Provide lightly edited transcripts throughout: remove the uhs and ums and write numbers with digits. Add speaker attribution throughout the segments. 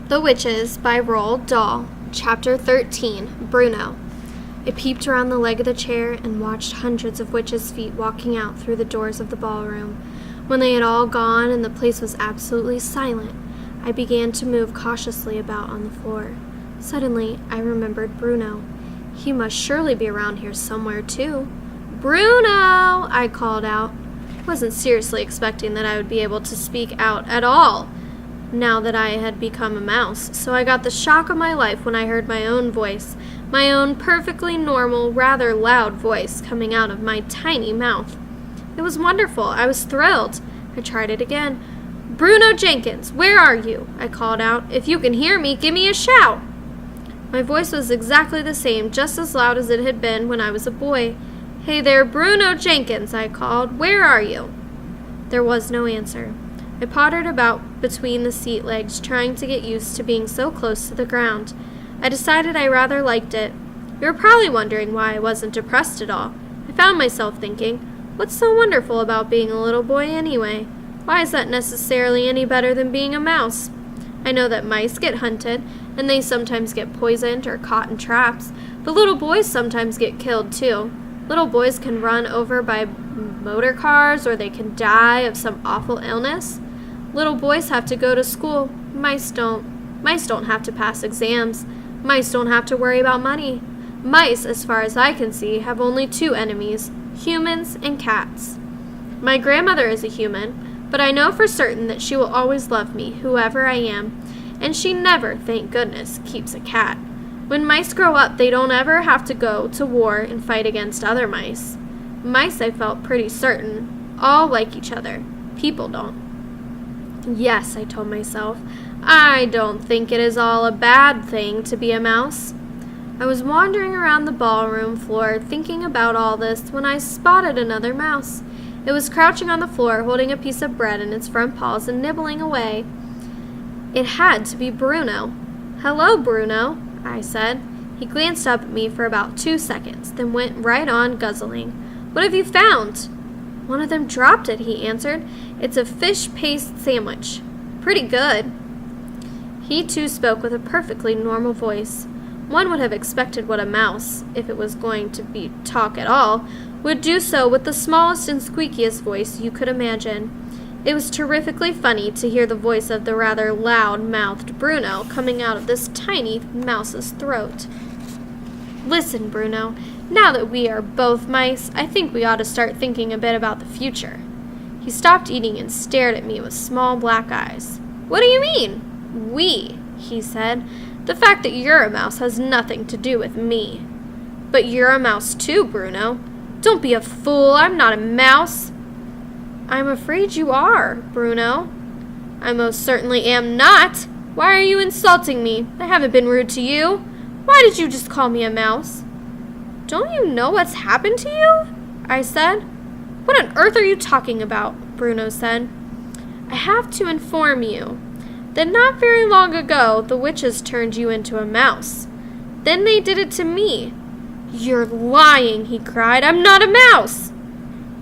Speaker 1: The Witches by Roald Dahl. Chapter 13. Bruno. I peeped around the leg of the chair and watched hundreds of witches' feet walking out through the doors of the ballroom. When they had all gone and the place was absolutely silent, I began to move cautiously about on the floor. Suddenly, I remembered Bruno. He must surely be around here somewhere, too. "Bruno!" I called out. I wasn't seriously expecting that I would be able to speak out at all now that I had become a mouse, so I got the shock of my life when I heard my own voice, my own perfectly normal, rather loud voice coming out of my tiny mouth. It was wonderful. I was thrilled. I tried it again. "Bruno Jenkins, where are you?" I called out. "If you can hear me, give me a shout." My voice was exactly the same, just as loud as it had been when I was a boy. "Hey there, Bruno Jenkins," I called. "Where are you?" There was no answer. I pottered about between the seat legs, trying to get used to being so close to the ground. I decided I rather liked it. You were probably wondering why I wasn't depressed at all. I found myself thinking, what's so wonderful about being a little boy anyway? Why is that necessarily any better than being a mouse? I know that mice get hunted, and they sometimes get poisoned or caught in traps, but little boys sometimes get killed too. Little boys can run over by motor cars, or they can die of some awful illness. Little boys have to go to school. Mice don't. Mice don't have to pass exams. Mice don't have to worry about money. Mice, as far as I can see, have only two enemies, humans and cats. My grandmother is a human, but I know for certain that she will always love me, whoever I am, and she never, thank goodness, keeps a cat. When mice grow up, they don't ever have to go to war and fight against other mice. Mice, I felt pretty certain, all like each other. People don't. Yes, I told myself, I don't think it is all a bad thing to be a mouse. I was wandering around the ballroom floor thinking about all this when I spotted another mouse. It was crouching on the floor, holding a piece of bread in its front paws and nibbling away. It had to be Bruno. "Hello, Bruno," I said. He glanced up at me for about 2 seconds, then went right on guzzling. "What have you found?" "One of them dropped it," he answered. "It's a fish paste sandwich. Pretty good." He too spoke with a perfectly normal voice. One would have expected what a mouse, if it was going to be talk at all, would do so with the smallest and squeakiest voice you could imagine. It was terrifically funny to hear the voice of the rather loud-mouthed Bruno coming out of this tiny mouse's throat. "Listen, Bruno, now that we are both mice, I think we ought to start thinking a bit about the future." He stopped eating and stared at me with small black eyes. "What do you mean?" "We," he said. "The fact that you're a mouse has nothing to do with me." "But you're a mouse too, Bruno." "Don't be a fool. I'm not a mouse." "I'm afraid you are, Bruno." "I most certainly am not. Why are you insulting me? I haven't been rude to you. Why did you just call me a mouse?" "Don't you know what's happened to you?" I said. "What on earth are you talking about?" Bruno said. "I have to inform you that not very long ago the witches turned you into a mouse. Then they did it to me." "You're lying," he cried. "I'm not a mouse."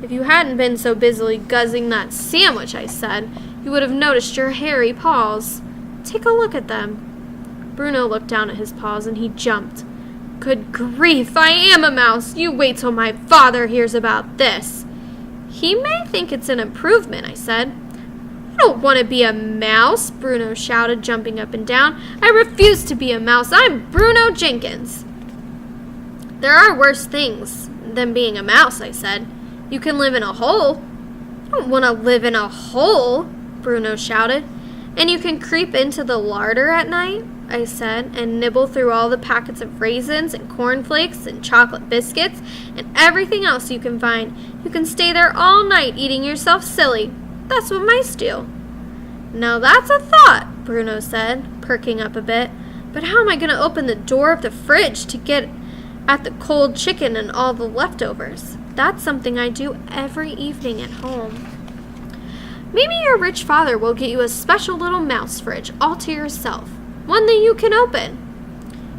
Speaker 1: "If you hadn't been so busily guzzling that sandwich," I said, "you would have noticed your hairy paws. Take a look at them." Bruno looked down at his paws and he jumped. "Good grief, I am a mouse! You wait till my father hears about this." "He may think it's an improvement," I said. "I don't want to be a mouse," Bruno shouted, jumping up and down. "I refuse to be a mouse. I'm Bruno Jenkins." "There are worse things than being a mouse," I said. "You can live in a hole." "I don't want to live in a hole," Bruno shouted. "And you can creep into the larder at night," I said, "and nibble through all the packets of raisins and cornflakes and chocolate biscuits and everything else you can find. You can stay there all night eating yourself silly. That's what mice do." "Now that's a thought," Bruno said, perking up a bit. "But how am I going to open the door of the fridge to get at the cold chicken and all the leftovers? That's something I do every evening at home." "Maybe your rich father will get you a special little mouse fridge all to yourself, one that you can open."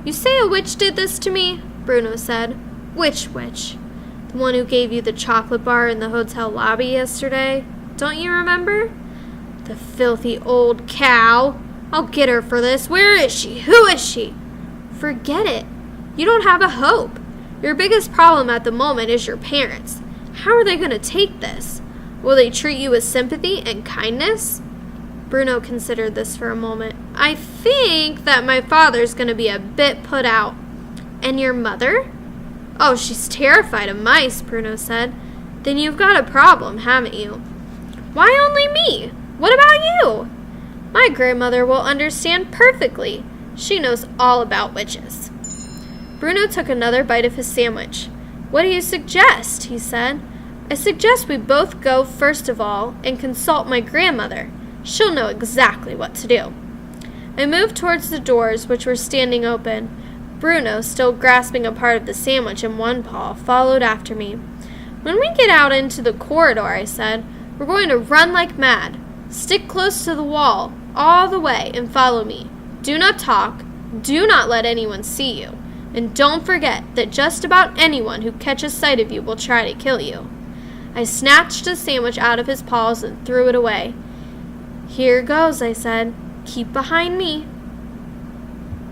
Speaker 1: "You say a witch did this to me?" Bruno said. "Which witch?" "The one who gave you the chocolate bar in the hotel lobby yesterday. Don't you remember?" "The filthy old cow!" I'll get her for this. Where is she? Who is she? Forget it. You don't have a hope. Your biggest problem at the moment is your parents. How are they going to take this? Will they treat you with sympathy and kindness? Bruno considered this for a moment. I think that my father's going to be a bit put out. And your mother? Oh, she's terrified of mice, Bruno said. Then you've got a problem, haven't you? Why only me? What about you? My grandmother will understand perfectly. She knows all about witches. Bruno took another bite of his sandwich. What do you suggest? He said. I suggest we both go first of all and consult my grandmother. She'll know exactly what to do. I moved towards the doors, which were standing open. Bruno, still grasping a part of the sandwich in one paw, followed after me. When we get out into the corridor, I said, we're going to run like mad. Stick close to the wall, all the way, and follow me. Do not talk. Do not let anyone see you. And don't forget that just about anyone who catches sight of you will try to kill you. I snatched the sandwich out of his paws and threw it away. Here goes, I said. Keep behind me.